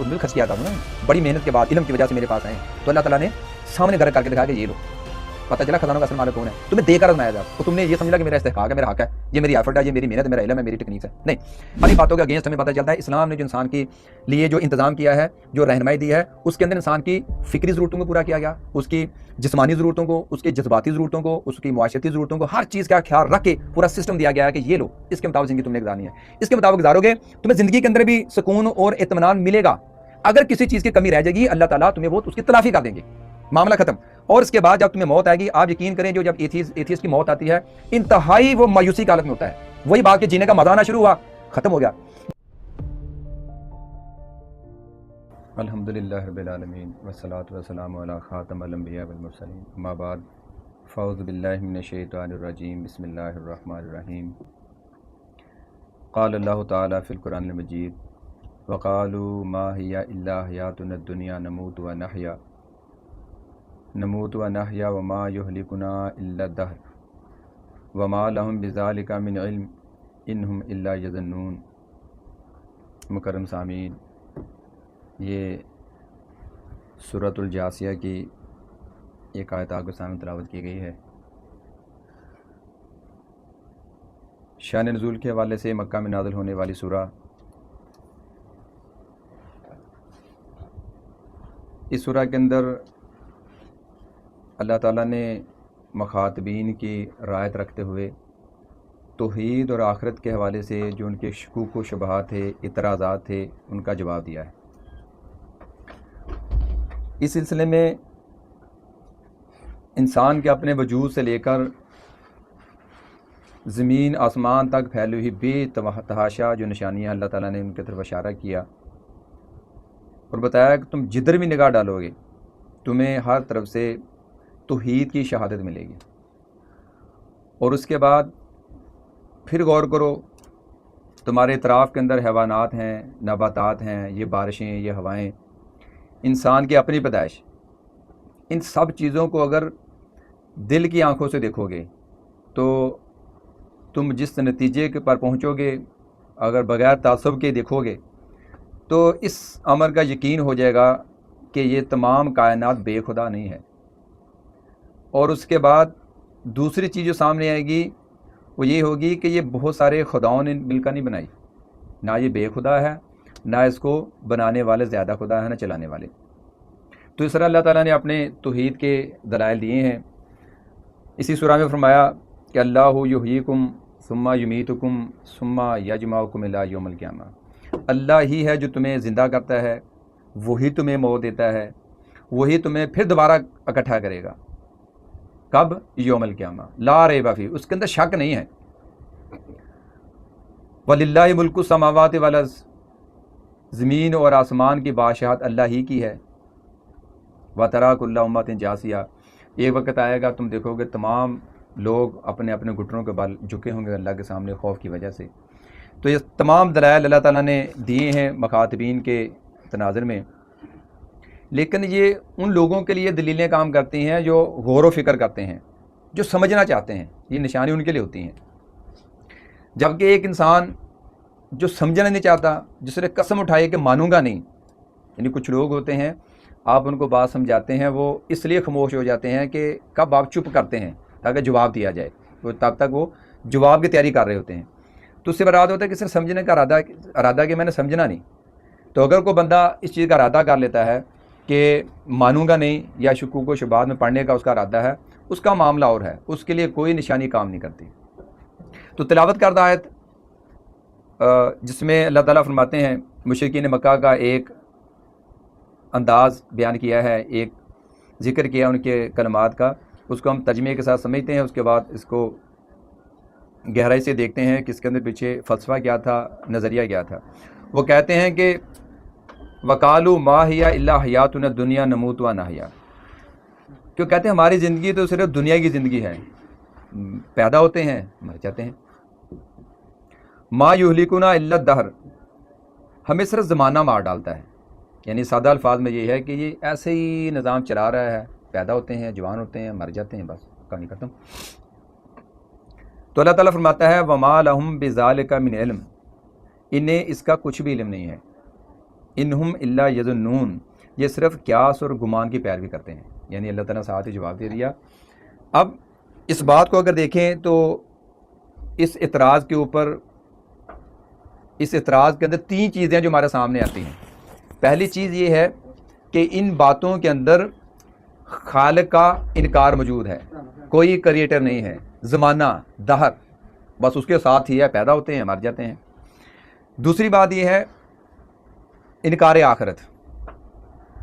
خود بھی خرچ کیا تھا نا, بڑی محنت کے بعد علم کی وجہ سے میرے پاس آئے, تو اللہ تعالیٰ نے سامنے گھر کر کے دکھا کہ یہ لو, پتہ چلا خزانوں کا اصل مالک کون ہے. تمہیں دے کر آزمایا جا, تو تم نے یہ سمجھا کہ میرا استحقاق ہے, میرا حق ہے, یہ میری ایفرٹ ہے, یہ میری محنت ہے, میرا علم ہے, میری ٹیکنیک ہے. نہیں, ساری باتوں کے اگینسٹ ہمیں پتہ چلتا ہے اسلام نے جو انسان کے لیے جو انتظام کیا ہے, جو رہنمائی دی ہے, اس کے اندر انسان کی فکری ضرورتوں کو پورا کیا گیا, اس کی جسمانی ضرورتوں کو, اس کی جذباتی ضرورتوں کو, اس کی معاشرتی ضرورتوں کو, ہر چیز کا خیال رکھ کے پورا سسٹم دیا گیا ہے کہ یہ لو, اس کے مطابق زندگی تم نے گزارنی ہے, اس کے مطابق گزارو گے تمہیں زندگی کے اندر بھی سکون اور اطمینان ملے گا. اگر کسی چیز کی کمی رہ جائے گی اللہ تعالیٰ تمہیں وہ اس کی تلافی کر دیں گے, معاملہ ختم. اور اس کے بعد جب تمہیں موت آئے گی, آپ یقین کریں جو جب ایتھیسٹ کی موت آتی ہے انتہائی وہ مایوسی کی حالت میں ہوتا ہے, وہی بات کہ جینے کا مزہ آنا شروع ہوا, ختم ہو گیا. الحمدللہ رب العالمین والصلاۃ والسلام علی خاتم الانبیاء والمرسلین, اما بعد, فاعوذ باللہ من الشیطان الرجیم, بسم اللہ الرحمن الرحیم. قال اللہ تعالی فی القرآن المجید, وقالوا ما ہی الا حیاتنا الدنیا نموت ونحیا وما یہلکنا الا الدہر وما لہم بذالک من علم انہم الا یظنون. مکرم سامعین, یہ سورۃ الجاثیہ کی ایک آیت آپ کے سامنے تلاوت کی گئی ہے. شان نزول کے حوالے سے مکہ میں نازل ہونے والی سورہ. اس سورہ کے اندر اللہ تعالیٰ نے مخاطبین کی رعایت رکھتے ہوئے توحید اور آخرت کے حوالے سے جو ان کے شکوک و شبہات تھے, اعتراضات تھے, ان کا جواب دیا ہے. اس سلسلے میں انسان کے اپنے وجود سے لے کر زمین آسمان تک پھیلی ہوئی بے تحاشا جو نشانیاں اللہ تعالیٰ نے ان کی طرف اشارہ کیا اور بتایا کہ تم جدھر بھی نگاہ ڈالو گے تمہیں ہر طرف سے توحید کی شہادت ملے گی. اور اس کے بعد پھر غور کرو, تمہارے اطراف کے اندر حیوانات ہیں, نباتات ہیں, یہ بارشیں, یہ ہوائیں, انسان کی اپنی پیدائش, ان سب چیزوں کو اگر دل کی آنکھوں سے دیکھو گے تو تم جس نتیجے پر پہنچو گے, اگر بغیر تعصب کے دیکھو گے تو اس امر کا یقین ہو جائے گا کہ یہ تمام کائنات بے خدا نہیں ہے. اور اس کے بعد دوسری چیز جو سامنے آئے گی وہ یہ ہوگی کہ یہ بہت سارے خداؤں نے مل کر نہیں بنائی, نہ یہ بے خدا ہے, نہ اس کو بنانے والے زیادہ خدا ہے, نہ چلانے والے. تو اس طرح اللہ تعالیٰ نے اپنے توحید کے دلائل دیے ہیں. اسی سورہ میں فرمایا کہ اللہ یحییکم ثم یمیتکم ثم یجمعکم الی یوم القیامہ, اللہ ہی ہے جو تمہیں زندہ کرتا ہے, وہی تمہیں موت دیتا ہے, وہی تمہیں پھر دوبارہ اکٹھا کرے گا. کب؟ یوم القیامہ, لا ریب فیہ, اس کے اندر شک نہیں ہے. وَلِلَّهِ مُلْكُ السَّمَاوَاتِ وَالْأَرْضِ, زمین اور آسمان کی بادشاہت اللہ ہی کی ہے. وَتَرَىٰ كُلَّ أُمَّةٍ جَاثِيَةً, ایک وقت آئے گا تم دیکھو گے تمام لوگ اپنے اپنے گھٹنوں کے بل جھکے ہوں گے اللہ کے سامنے خوف کی وجہ سے. تو یہ تمام دلائل اللہ تعالیٰ نے دیے ہیں مخاطبین کے تناظر میں, لیکن یہ ان لوگوں کے لیے دلیلیں کام کرتی ہیں جو غور و فکر کرتے ہیں, جو سمجھنا چاہتے ہیں. یہ نشانی ان کے لیے ہوتی ہیں. جبکہ ایک انسان جو سمجھنا نہیں چاہتا, جس نے قسم اٹھائی کہ مانوں گا نہیں, یعنی کچھ لوگ ہوتے ہیں آپ ان کو بات سمجھاتے ہیں, وہ اس لیے خاموش ہو جاتے ہیں کہ کب آپ چپ کرتے ہیں تاکہ جواب دیا جائے, وہ تب تک وہ جواب کی تیاری کر رہے ہوتے ہیں. تو اس سے براد ہوتا ہے کہ صرف سمجھنے کا ارادہ کہ میں نے سمجھنا نہیں. تو اگر کوئی بندہ اس چیز کا ارادہ کر لیتا ہے کہ مانوں گا نہیں, یا شکوک و شبہات میں پڑھنے کا اس کا ارادہ ہے, اس کا معاملہ اور ہے, اس کے لیے کوئی نشانی کام نہیں کرتی. تو تلاوت کردہ آیت جس میں اللہ تعالیٰ فرماتے ہیں, مشرکین مکہ کا ایک انداز بیان کیا ہے, ایک ذکر کیا ان کے کلمات کا, اس کو ہم ترجمے کے ساتھ سمجھتے ہیں, اس کے بعد اس کو گہرائی سے دیکھتے ہیں کہ اس کے اندر پیچھے فلسفہ کیا تھا, نظریہ کیا تھا. وہ کہتے ہیں کہ وقالوا ما ہی الا حیاتنا الدنیا نموت ونحیا, کیوں کہتے ہیں ہماری زندگی تو صرف دنیا کی زندگی ہے, پیدا ہوتے ہیں مر جاتے ہیں. ما یہلکنا الا الدہر, ہمیں صرف زمانہ مار ڈالتا ہے. یعنی سادہ الفاظ میں یہ ہے کہ یہ ایسے ہی نظام چلا رہا ہے, پیدا ہوتے ہیں, جوان ہوتے ہیں, مر جاتے ہیں, بس کہانی ختم. تو اللہ تعالیٰ فرماتا ہے وما لہم بذالک من علم, انہیں اس کا کچھ بھی علم نہیں ہے. انہم الا یظنون، یہ صرف قیاس اور گمان کی پیروی کرتے ہیں. یعنی اللہ تعالیٰ نے ساتھ ہی جواب دے دیا. اب اس بات کو اگر دیکھیں تو اس اعتراض کے اوپر، اس اعتراض کے اندر 3 چیزیں جو ہمارے سامنے آتی ہیں. پہلی چیز یہ ہے کہ ان باتوں کے اندر خالق کا انکار موجود ہے، کوئی کریٹر نہیں ہے، زمانہ دہر بس اس کے ساتھ ہی ہے، پیدا ہوتے ہیں مر جاتے ہیں. دوسری بات یہ ہے انکار آخرت،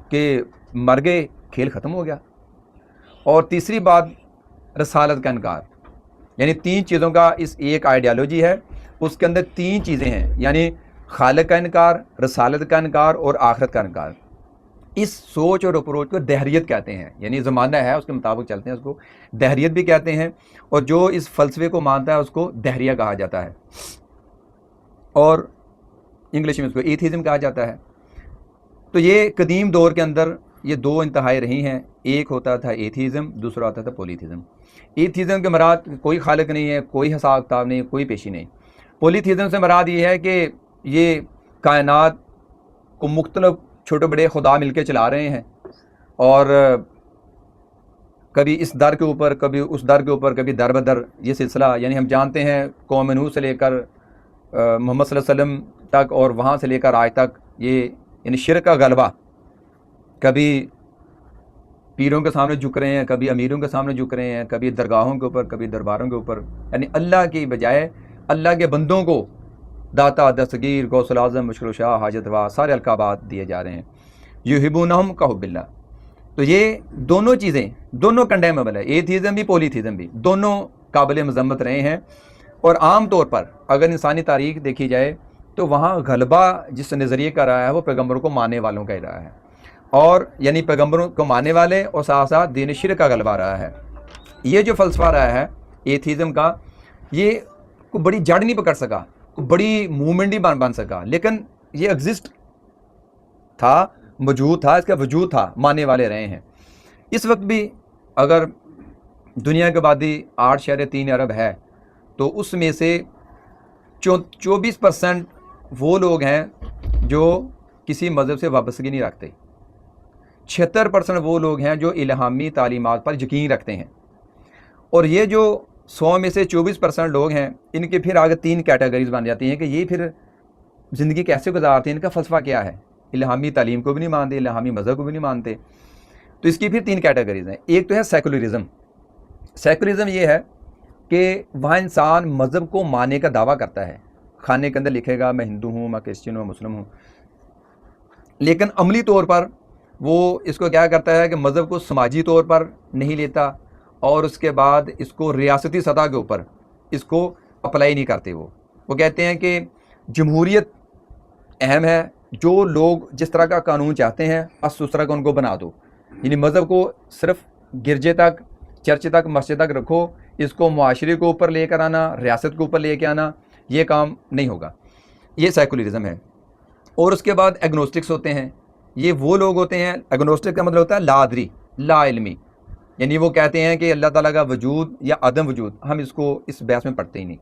کہ مر گئے کھیل ختم ہو گیا. اور تیسری بات رسالت کا انکار. یعنی 3 چیزوں کا اس ایک آئیڈیالوجی ہے، اس کے اندر 3 چیزیں ہیں، یعنی خالق کا انکار، رسالت کا انکار اور آخرت کا انکار. اس سوچ اور اپروچ کو دہریت کہتے ہیں. یعنی زمانہ ہے اس کے مطابق چلتے ہیں، اس کو دہریت بھی کہتے ہیں. اور جو اس فلسفے کو مانتا ہے اس کو دہریہ کہا جاتا ہے، اور انگلش میں اس کو ایتھیزم کہا جاتا ہے. تو یہ قدیم دور کے اندر یہ 2 انتہائی رہی ہیں. ایک ہوتا تھا ایتھیزم، دوسرا ہوتا تھا پولیتھیزم. ایتھیزم کے مراد کوئی خالق نہیں ہے، کوئی حساب کتاب نہیں، کوئی پیشی نہیں. پولیتھیزم سے مراد یہ ہے کہ یہ کائنات کو مختلف چھوٹے بڑے خدا مل کے چلا رہے ہیں، اور کبھی اس در کے اوپر، کبھی اس در کے اوپر، کبھی در بدر یہ سلسلہ. یعنی ہم جانتے ہیں قوم نوح سے لے کر محمد صلی اللہ علیہ وسلم تک، اور وہاں سے لے کر آج تک یہ یعنی شرک کا غلبہ. کبھی پیروں کے سامنے جھک رہے ہیں، کبھی امیروں کے سامنے جھک رہے ہیں، کبھی درگاہوں کے اوپر، کبھی درباروں کے اوپر. یعنی اللہ کی بجائے اللہ کے بندوں کو داتا، دستگیر، غوث الاعظم، مشکل شاہ، حاجت روا سارے القابات دیے جا رہے ہیں. یحبونہم کحب اللہ. تو یہ دونوں چیزیں دونوں کنڈیمیبل ہے، ایتھیزم بھی پولیتھیزم بھی، دونوں قابل مذمت رہے ہیں. اور عام طور پر اگر انسانی تاریخ دیکھی جائے تو وہاں غلبہ جس نظریے کا رہا ہے وہ پیغمبروں کو ماننے والوں کا ہی رہا ہے، اور یعنی پیغمبروں کو ماننے والے اور ساتھ ساتھ دین شرک کا غلبہ رہا ہے. یہ جو فلسفہ رہا ہے ایتھیزم کا، یہ کوئی بڑی جڑ نہیں پکڑ سکا، کوئی بڑی موومنٹ نہیں بن سکا، لیکن یہ ایگزسٹ تھا، موجود تھا، اس کا وجود تھا، ماننے والے رہے ہیں. اس وقت بھی اگر دنیا کی آبادی 8.3 ارب ہے تو اس میں سے 24% وہ لوگ ہیں جو کسی مذہب سے وابستگی نہیں رکھتے، 76% وہ لوگ ہیں جو الہامی تعلیمات پر یقین رکھتے ہیں. اور یہ جو 100 میں سے 24% لوگ ہیں، ان کے پھر آگے 3 کیٹیگریز بن جاتی ہیں کہ یہ پھر زندگی کیسے گزارتے ہیں، ان کا فلسفہ کیا ہے. الہامی تعلیم کو بھی نہیں مانتے، الہامی مذہب کو بھی نہیں مانتے. تو اس کی پھر 3 کیٹیگریز ہیں. ایک تو ہے سیکولرزم. سیکولرزم یہ ہے کہ وہاں انسان مذہب کو ماننے کا دعویٰ کرتا ہے، کھانے کے اندر لکھے گا میں ہندو ہوں، میں کرسچن ہوں، مسلم ہوں، لیکن عملی طور پر وہ اس کو کیا کرتا ہے کہ مذہب کو سماجی طور پر نہیں لیتا، اور اس کے بعد اس کو ریاستی سطح کے اوپر اس کو اپلائی نہیں کرتے. وہ کہتے ہیں کہ جمہوریت اہم ہے، جو لوگ جس طرح کا قانون چاہتے ہیں بس اس طرح کا ان کو بنا دو. یعنی مذہب کو صرف گرجے تک، چرچ تک، مسجد تک رکھو، اس کو معاشرے کے اوپر لے کر آنا، ریاست کے اوپر لے کے آنا، یہ کام نہیں ہوگا. یہ سیکولرزم ہے. اور اس کے بعد ایگنوسٹکس ہوتے ہیں. یہ وہ لوگ ہوتے ہیں، ایگنوسٹک کا مطلب ہوتا ہے لا ادری، لا علمی. یعنی وہ کہتے ہیں کہ اللہ تعالیٰ کا وجود یا عدم وجود ہم اس کو اس بحث میں پڑھتے ہی نہیں،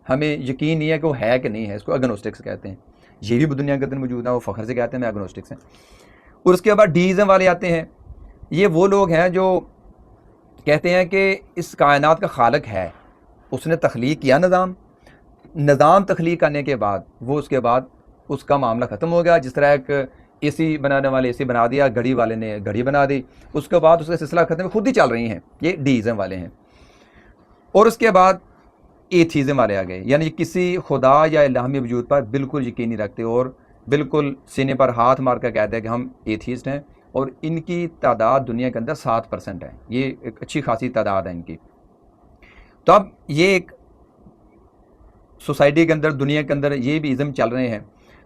ہمیں یقین نہیں ہے کہ وہ ہے کہ نہیں ہے. اس کو ایگنوسٹکس کہتے ہیں. یہ بھی دنیا کے اندر موجود ہے، وہ فخر سے کہتے ہیں میں ایگنوسٹکس ہیں. اور اس کے بعد ڈیزم والے آتے ہیں. یہ وہ لوگ ہیں جو کہتے ہیں کہ اس کائنات کا خالق ہے، اس نے تخلیق کیا نظام تخلیق کرنے کے بعد وہ اس کے بعد اس کا معاملہ ختم ہو گیا. جس طرح ایک اے سی بنانے والے اے سی بنا دیا، گھڑی والے نے گھڑی بنا دی، اس کے بعد اس کا سلسلہ ختم، خود ہی چل رہی ہیں. یہ ڈیزم والے ہیں. اور اس کے بعد ایتھیزم والے آ گئے، یعنی کسی خدا یا الہامی وجود پر بالکل یقین نہیں رکھتے، اور بالکل سینے پر ہاتھ مار کر کہتے ہیں کہ ہم ایتھیسٹ ہیں. اور ان کی تعداد دنیا کے اندر 7% ہے. یہ ایک اچھی خاصی تعداد ہے ان کی. تو اب یہ ایک سوسائٹی کے اندر، دنیا کے اندر یہ بھی ازم چل رہے ہیں.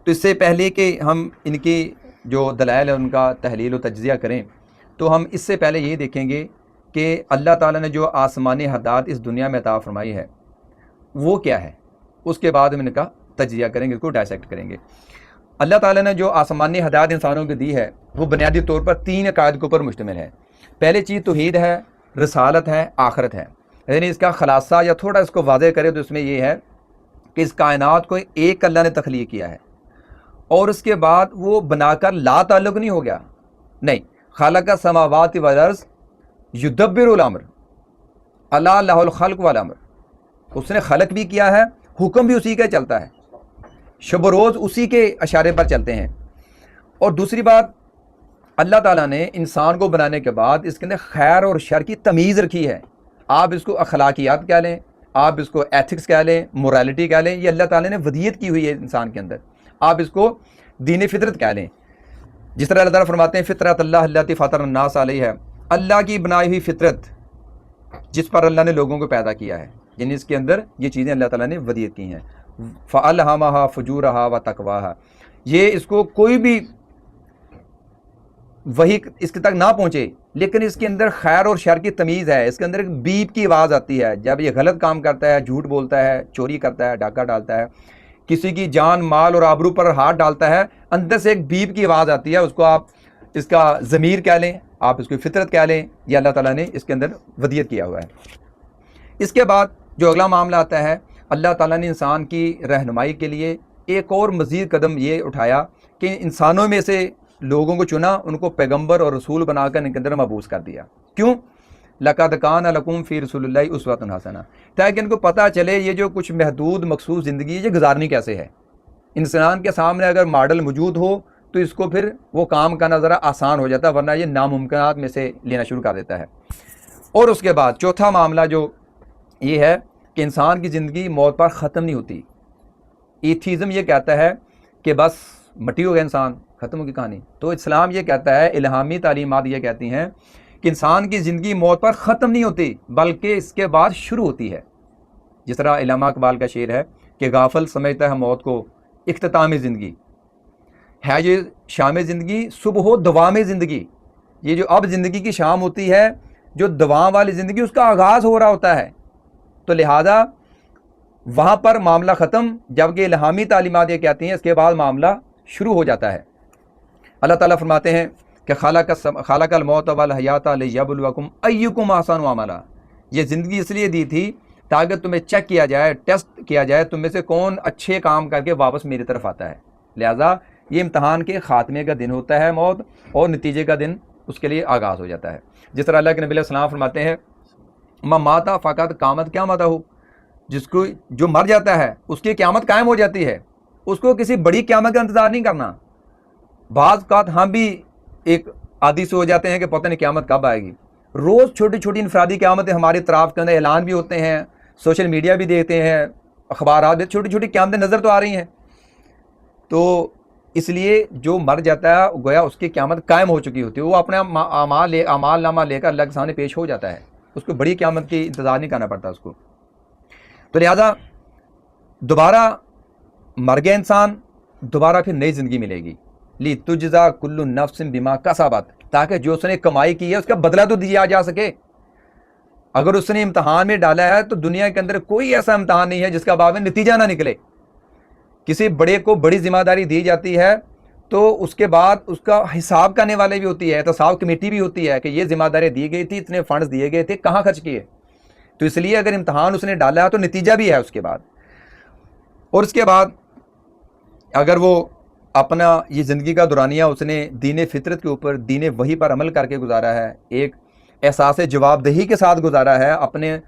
تو اس سے پہلے کہ ہم ان کی جو دلائل ہے ان کا تحلیل و تجزیہ کریں، تو ہم اس سے پہلے یہ دیکھیں گے کہ اللہ تعالیٰ نے جو آسمانی ہدایت اس دنیا میں عطا فرمائی ہے وہ کیا ہے. اس کے بعد ہم ان کا تجزیہ کریں گے، اس کو ڈائسیکٹ کریں گے. اللہ تعالیٰ نے جو آسمانی ہدایت انسانوں کو دی ہے وہ بنیادی طور پر 3 عقائد کے اوپر مشتمل ہے. پہلی چیز توحید ہے، رسالت ہے، آخرت ہے. یعنی اس کا خلاصہ یا تھوڑا اس کو واضح کرے تو اس میں یہ ہے کہ اس کائنات کو ایک اللہ نے تخلیق کیا ہے، اور اس کے بعد وہ بنا کر لا تعلق نہیں ہو گیا، نہیں، خالق السماوات والارض یدبر الامر الا لہ الخلق والامر، اس نے خلق بھی کیا ہے، حکم بھی اسی کا چلتا ہے، شب و روز اسی کے اشارے پر چلتے ہیں۔ اور دوسری بات، اللہ تعالیٰ نے انسان کو بنانے کے بعد اس کے اندر خیر اور شر کی تمیز رکھی ہے۔ آپ اس کو اخلاقیات کہہ لیں، آپ اس کو ایتھکس کہہ لیں، موریلٹی کہہ لیں، یہ اللہ تعالیٰ نے ودیت کی ہوئی ہے انسان کے اندر، آپ اس کو دین فطرت کہہ لیں۔ جس طرح اللہ تعالیٰ فرماتے ہیں فطرت اللہ التی فطر الناس علیہ ہے، اللہ کی بنائی ہوئی فطرت جس پر اللہ نے لوگوں کو پیدا کیا ہے، یعنی اس کے اندر یہ چیزیں اللہ تعالیٰ نے ودیت کی ہیں۔ فَأَلْهَمَهَا فُجُورَهَا وَتَقْوَاهَا، یہ اس کو کوئی بھی وہی اس کے تک نہ پہنچے، لیکن اس کے اندر خیر اور شر کی تمیز ہے، اس کے اندر ایک بیپ کی آواز آتی ہے جب یہ غلط کام کرتا ہے، جھوٹ بولتا ہے، چوری کرتا ہے، ڈاکہ ڈالتا ہے، کسی کی جان مال اور آبرو پر ہاتھ ڈالتا ہے، اندر سے ایک بیپ کی آواز آتی ہے، اس کو آپ اس کا ضمیر کہہ لیں، آپ اس کو فطرت کہہ لیں، یہ اللہ تعالیٰ نے اس کے اندر ودیت کیا ہوا ہے۔ اس کے بعد جو اگلا معاملہ آتا ہے، اللہ تعالیٰ نے انسان کی رہنمائی کے لیے ایک اور مزید قدم یہ اٹھایا کہ انسانوں میں سے لوگوں کو چنا، ان کو پیغمبر اور رسول بنا کر ان کے اندر مبعوث کر دیا۔ کیوں؟ لَقَدْ كَانَ لَكُمْ فِي رَسُولِ اللَّهِ أُسْوَةٌ حَسَنَةٌ، تاکہ ان کو پتہ چلے یہ جو کچھ محدود مخصوص زندگی ہے یہ گزارنی کیسے ہے۔ انسان کے سامنے اگر ماڈل موجود ہو تو اس کو پھر وہ کام کرنا ذرا آسان ہو جاتا ہے، ورنہ یہ ناممکنات میں سے لینا شروع کر دیتا ہے۔ اور اس کے بعد چوتھا معاملہ جو یہ ہے کہ انسان کی زندگی موت پر ختم نہیں ہوتی۔ ایتھیزم یہ کہتا ہے کہ بس مٹی ہو گیا انسان، ختم ہوگی کہانی۔ تو اسلام یہ کہتا ہے، الہامی تعلیمات یہ کہتی ہیں کہ انسان کی زندگی موت پر ختم نہیں ہوتی بلکہ اس کے بعد شروع ہوتی ہے۔ جس طرح علامہ اقبال کا شعر ہے کہ غافل سمجھتا ہے موت کو اختتام زندگی، ہے یہ شام زندگی صبح و دوام زندگی، یہ جو اب زندگی کی شام ہوتی ہے، جو دوام والی زندگی اس کا آغاز ہو رہا ہوتا ہے۔ تو لہذا وہاں پر معاملہ ختم، جبکہ الہامی تعلیمات یہ کہتی ہیں اس کے بعد معاملہ شروع ہو جاتا ہے۔ اللہ تعالیٰ فرماتے ہیں کہ خالق الموت والحیات لیبلوکم ایکم احسن عملا، یہ زندگی اس لیے دی تھی تاکہ تمہیں چیک کیا جائے، ٹیسٹ کیا جائے تم میں سے کون اچھے کام کر کے واپس میری طرف آتا ہے۔ لہٰذا یہ امتحان کے خاتمے کا دن ہوتا ہے موت، اور نتیجے کا دن اس کے لیے آغاز ہو جاتا ہے۔ جس طرح اللہ کے نبی علیہ السلام فرماتے ہیں من مات فقط قامت قیامتہ، جس کو جو مر جاتا ہے اس کی قیامت قائم ہو جاتی ہے، اس کو کسی بڑی قیامت کا انتظار نہیں کرنا۔ بعض اوقات ہم بھی ایک عادی سے ہو جاتے ہیں کہ پتہ نہیں قیامت کب آئے گی، روز چھوٹی چھوٹی انفرادی قیامتیں ہمارے اطراف کے اندر اعلان بھی ہوتے ہیں، سوشل میڈیا بھی دیکھتے ہیں، اخبارات بھی، چھوٹی چھوٹی قیامتیں نظر تو آ رہی ہیں۔ تو اس لیے جو مر جاتا ہے گویا اس کی قیامت قائم ہو چکی ہوتی ہے، وہ اپنے اعمال نامہ لے کر اللہ کے سامنے پیش ہو جاتا ہے، اس کو بڑی قیامت کی انتظار نہیں کرنا پڑتا اس کو۔ تو لہذا دوبارہ مر گیا انسان، دوبارہ پھر نئی زندگی ملے گی، لِتُجْزَىٰ كُلُّ نَفْسٍ بِمَا كَسَبَتْ، تاکہ جو اس نے کمائی کی ہے اس کا بدلہ تو دیا جا سکے۔ اگر اس نے امتحان میں ڈالا ہے تو دنیا کے اندر کوئی ایسا امتحان نہیں ہے جس کا بعد میں نتیجہ نہ نکلے۔ کسی بڑے کو بڑی ذمہ داری دی جاتی ہے تو اس کے بعد اس کا حساب کرنے والے بھی ہوتی ہے، احتساب کمیٹی بھی ہوتی ہے کہ یہ ذمہ داری دی گئی تھی، اتنے فنڈز دیے گئے تھے، کہاں خرچ کیے۔ تو اس لیے اگر امتحان اس نے ڈالا ہے تو نتیجہ بھی ہے اس کے بعد۔ اور اس کے بعد اگر وہ اپنا یہ زندگی کا دورانیہ اس نے دین فطرت کے اوپر، دین وحی پر عمل کر کے گزارا ہے، ایک احساس جواب دہی کے ساتھ گزارا ہے، اپنے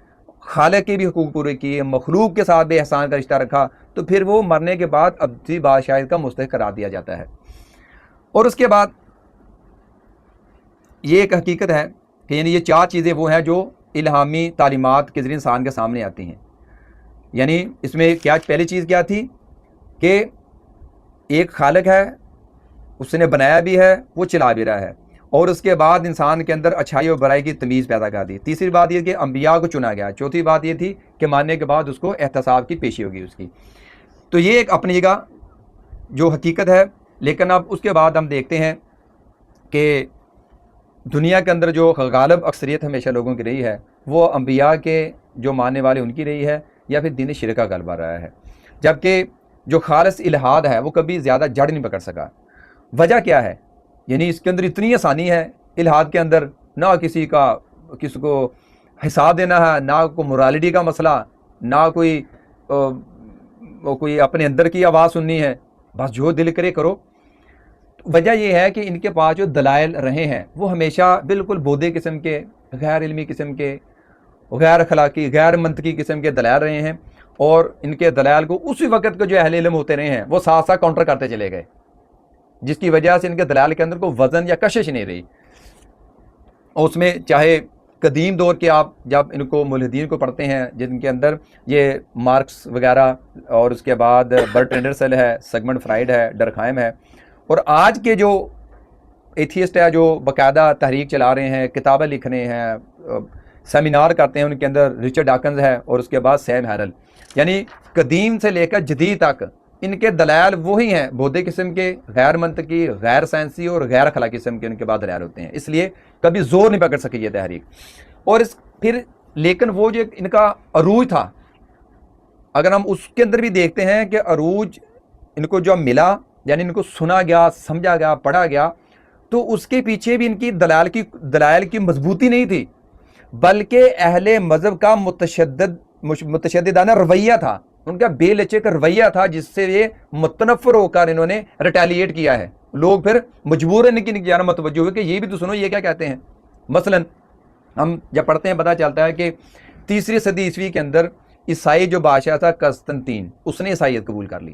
خالق کے بھی حقوق پورے کیے، مخلوق کے ساتھ بھی احسان کا رشتہ رکھا، تو پھر وہ مرنے کے بعد ابدی بادشاہت کا مستحق قرار دیا جاتا ہے۔ اور اس کے بعد یہ ایک حقیقت ہے کہ یعنی یہ چار چیزیں وہ ہیں جو الہامی تعلیمات کے ذریعے انسان کے سامنے آتی ہیں۔ یعنی اس میں کیا پہلی چیز کیا تھی کہ ایک خالق ہے، اس نے بنایا بھی ہے، وہ چلا بھی رہا ہے، اور اس کے بعد انسان کے اندر اچھائی اور برائی کی تمیز پیدا کر دی۔ تیسری بات یہ کہ انبیاء کو چنا گیا۔ چوتھی بات یہ تھی کہ ماننے کے بعد اس کو احتساب کی پیشی ہوگی اس کی۔ تو یہ ایک اپنی جگہ جو حقیقت ہے، لیکن اب اس کے بعد ہم دیکھتے ہیں کہ دنیا کے اندر جو غالب اکثریت ہمیشہ لوگوں کی رہی ہے وہ انبیاء کے جو ماننے والے ان کی رہی ہے، یا پھر دین شرک کا غلبہ رہا ہے، جبکہ جو خالص الہاد ہے وہ کبھی زیادہ جڑ نہیں پکڑ سکا۔ وجہ کیا ہے؟ یعنی اس کے اندر اتنی آسانی ہے الہاد کے اندر، نہ کسی کو حساب دینا ہے، نہ کوئی morality کا مسئلہ، نہ کوئی اپنے اندر کی آواز سننی ہے، بس جو دل کرے کرو. وجہ یہ ہے کہ ان کے پاس جو دلائل رہے ہیں وہ ہمیشہ بالکل بودے قسم کے, غیر علمی قسم کے, غیر اخلاقی, غیر منطقی قسم کے دلائل رہے ہیں, اور ان کے دلائل کو اسی وقت کے جو اہل علم ہوتے رہے ہیں وہ ساتھ ساتھ کاؤنٹر کرتے چلے گئے, جس کی وجہ سے ان کے دلائل کے اندر کوئی وزن یا کشش نہیں رہی. اور اس میں چاہے قدیم دور کے آپ جب ان کو ملحدین کو پڑھتے ہیں جن کے اندر یہ مارکس وغیرہ, اور اس کے بعد برٹرینڈ رسل ہے, سگمنڈ فرائیڈ ہے, ڈرکھائم ہے, اور آج کے جو ایتھیسٹ ہے جو باقاعدہ تحریک چلا رہے ہیں, کتابیں لکھ رہے ہیں, سیمینار کرتے ہیں, ان کے اندر رچرڈ ڈاکنز ہے اور اس کے بعد سیم ہیرل. یعنی قدیم سے لے کر جدید تک ان کے دلائل وہی ہیں, بودھے قسم کے, غیر منطقی, غیر سائنسی اور غیر اخلاقی قسم کے ان کے بعد دلائل ہوتے ہیں. اس لیے کبھی زور نہیں پکڑ سکی یہ تحریک. اور پھر لیکن وہ جو ان کا عروج تھا, اگر ہم اس کے اندر بھی دیکھتے ہیں کہ عروج ان کو جو ملا, یعنی ان کو سنا گیا, سمجھا گیا, پڑھا گیا, تو اس کے پیچھے بھی ان کی دلائل کی مضبوطی نہیں تھی, بلکہ اہل مذہب کا متشددانہ رویہ تھا, ان کا بے لچک رویہ تھا, جس سے یہ متنفر ہو کر انہوں نے ریٹیلیٹ کیا ہے. لوگ پھر مجبور ہیں کہ جانا متوجہ ہوئے کہ یہ بھی تو سنو یہ کیا کہتے ہیں. مثلا ہم جب پڑھتے ہیں پتہ چلتا ہے کہ 3 صدی عیسوی کے اندر عیسائی جو بادشاہ تھا قسطنطین, اس نے عیسائیت قبول کر لی.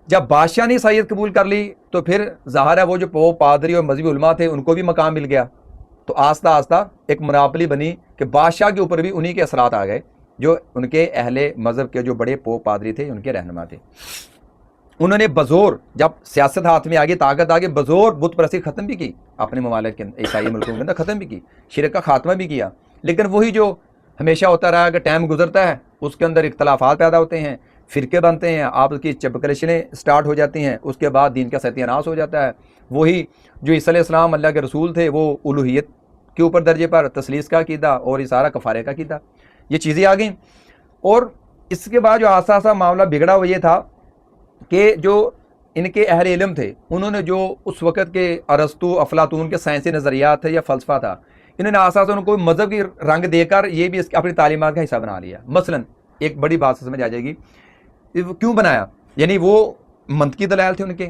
جب بادشاہ نے عیسائیت قبول کر لی تو پھر ظاہر ہے وہ جو پوپ, پادری اور مذہبی علماء تھے ان کو بھی مقام مل گیا. تو آہستہ آہستہ ایک مناپلی بنی کہ بادشاہ کے اوپر بھی انہی کے اثرات آ گئے, جو ان کے اہل مذہب کے جو بڑے پوپ پادری تھے ان کے رہنما تھے. انہوں نے بزور, جب سیاست ہاتھ میں آگے, طاقت آگے, بزور بت پرستی ختم بھی کی اپنے ممالک کے عیسائی ملکوں کے اندر, ختم بھی کی, شرک کا خاتمہ بھی کیا. لیکن وہی جو ہمیشہ ہوتا رہا کہ ٹائم گزرتا ہے, اس کے اندر اختلافات پیدا ہوتے ہیں, فرقے بنتے ہیں, آپ کی چپکلشنیں سٹارٹ ہو جاتی ہیں, اس کے بعد دین کا ستیہ ناش ہو جاتا ہے. وہی جو عیسی علیہ السلام اللہ کے رسول تھے وہ الوہیت کے اوپر درجے پر, تثلیث کا عقیدہ اور اشارہ کفارے کا عقیدہ, یہ چیزیں آ گئیں. اور اس کے بعد جو آسا آسا معاملہ بگڑا وہ یہ تھا کہ جو ان کے اہل علم تھے انہوں نے جو اس وقت کے ارسطو, افلاطون کے سائنسی نظریات تھے یا فلسفہ تھا, انہوں نے آسا آسا ان کو مذہب کی رنگ دے کر یہ بھی اپنی تعلیمات کا حصہ بنا لیا. مثلا ایک بڑی بات سمجھ آ جائے گی کیوں بنایا, یعنی وہ منطقی دلائل تھے ان کے,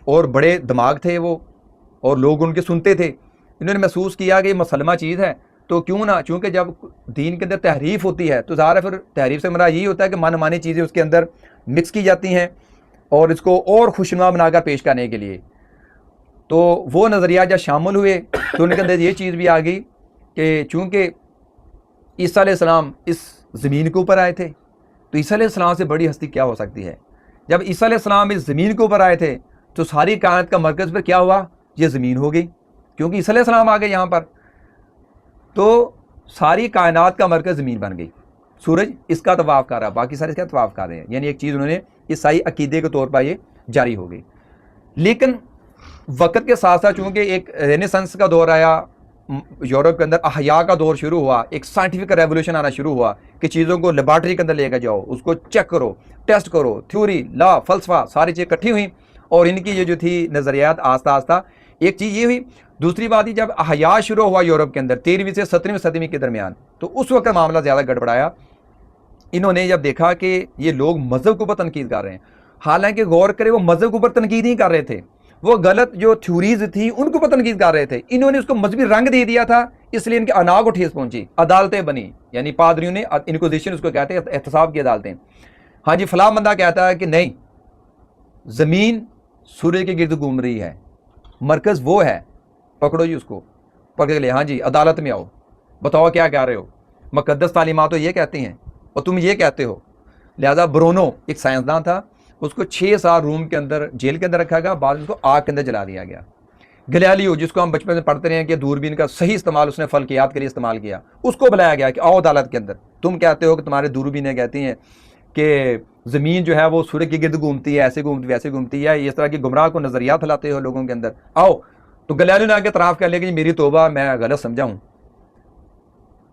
اور بڑے دماغ تھے وہ, اور لوگ ان کے سنتے تھے. انہوں نے محسوس کیا کہ یہ مسلمہ چیز ہے تو کیوں نہ, چونکہ جب دین کے اندر تحریف ہوتی ہے تو ظاہر ہے پھر تحریف سے مراد یہی ہوتا ہے کہ من مانی چیزیں اس کے اندر مکس کی جاتی ہیں اور اس کو اور خوشنما بنا کر پیش کرنے کے لیے. تو وہ نظریات جب شامل ہوئے تو ان کے اندر یہ چیز بھی آ گئی کہ چونکہ عیسیٰ علیہ السلام اس زمین کے اوپر آئے تھے تو عیسیٰ علیہ السلام سے بڑی ہستی کیا ہو سکتی ہے. جب عیسیٰ علیہ السلام اس زمین کے اوپر آئے تھے تو ساری کائنات کا مرکز پر کیا ہوا, یہ زمین ہو گئی, کیونکہ عیسیٰ علیہ السلام آ گئے یہاں پر, تو ساری کائنات کا مرکز زمین بن گئی. سورج اس کا طواف کر رہا, باقی سارے اس کا طواف کر رہے ہیں, یعنی ایک چیز انہوں نے عیسائی عقیدے کے طور پر یہ جاری ہو گئی. لیکن وقت کے ساتھ ساتھ چونکہ ایک رینیسنس کا دور آیا, یورپ کے اندر احیاء کا دور شروع ہوا, ایک سائنٹیفک ریولوشن آنا شروع ہوا کہ چیزوں کو لیبارٹری کے اندر لے کر جاؤ, اس کو چیک کرو, ٹیسٹ کرو, تھیوری, لا, فلسفہ, ساری چیزیں اکٹھی ہوئیں, اور ان کی یہ جو تھی نظریات آہستہ آہستہ ایک چیز یہ ہوئی. دوسری بات ہی جب احیاء شروع ہوا یورپ کے اندر 13ویں سے 17ویں صدی کے درمیان, تو اس وقت معاملہ زیادہ گڑبڑایا. انہوں نے جب دیکھا کہ یہ لوگ مذہب کے اوپر تنقید کر رہے ہیں, حالانکہ غور کرے وہ مذہب کے اوپر تنقید نہیں کر رہے تھے, وہ غلط جو تھیوریز تھی ان کے اوپر تنقید کر رہے تھے. انہوں نے اس کو مذہبی رنگ دے دیا تھا, اس لیے ان کے انا کو ٹھیس پہنچی, عدالتیں بنی, یعنی پادریوں نے انکوزیشن اس کو کہتے ہیں, احتساب کی عدالتیں. ہاں جی فلاں بندہ کہتا ہے کہ نہیں زمین سورج کے گرد گھوم رہی ہے, مرکز وہ ہے, پکڑو جی اس کو, پکڑ کے لے, ہاں جی عدالت میں آؤ, بتاؤ کیا کہہ رہے ہو, مقدس تعلیمات تو یہ کہتی ہیں اور تم یہ کہتے ہو. لہذا برونو ایک سائنسدان تھا, اس کو 6 سال روم کے اندر جیل کے اندر رکھا گیا, بعد اس کو آگ کے اندر جلا دیا گیا. گلیلیو جس کو ہم بچپن میں پڑھتے رہے ہیں کہ دوربین کا صحیح استعمال اس نے فلکیات کے لیے استعمال کیا, اس کو بلایا گیا کہ آؤ عدالت کے اندر, تم کہتے ہو کہ تمہارے دوربینیں کہتی ہیں کہ زمین جو ہے وہ سورج کے گرد گھومتی ہے, ایسے گھومتی ویسے گھومتی ہے, اس طرح کی گمراہ کو نظریات پھیلاتے ہو لوگوں کے اندر, آؤ. تو گلیلیو نے آ کے اعتراف کر لیا کہ میری توبہ, میں غلط سمجھا ہوں,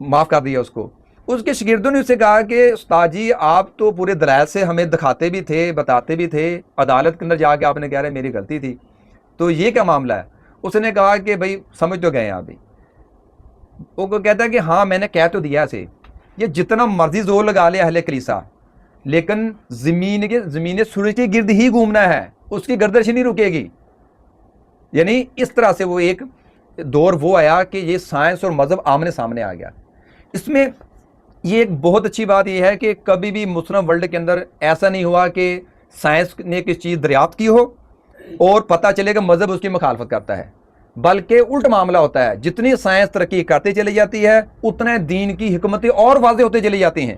معاف کر دیا اس کو. اس کے شاگردوں نے اسے کہا کہ استاد جی آپ تو پورے دلائل سے ہمیں دکھاتے بھی تھے, بتاتے بھی تھے, عدالت کے اندر جا کے آپ نے کہہ رہے میری غلطی تھی, تو یہ کیا معاملہ ہے. اس نے کہا کہ بھائی سمجھ تو گئے آپ بھی. وہ کو کہتا ہے کہ ہاں میں نے کہہ تو دیا اسے, یہ جتنا مرضی زور لگا لے اہل کلیسا, لیکن زمین سورج کے گرد ہی گھومنا ہے, اس کی گردش نہیں رکے گی. یعنی اس طرح سے وہ ایک دور وہ آیا کہ یہ سائنس اور مذہب آمنے سامنے آ گیا. اس میں یہ ایک بہت اچھی بات یہ ہے کہ کبھی بھی مسلم ورلڈ کے اندر ایسا نہیں ہوا کہ سائنس نے کسی چیز دریافت کی ہو اور پتہ چلے کہ مذہب اس کی مخالفت کرتا ہے، بلکہ الٹ معاملہ ہوتا ہے. جتنی سائنس ترقی کرتے چلی جاتی ہے اتنے دین کی حکمتیں اور واضح ہوتے چلی جاتی ہیں،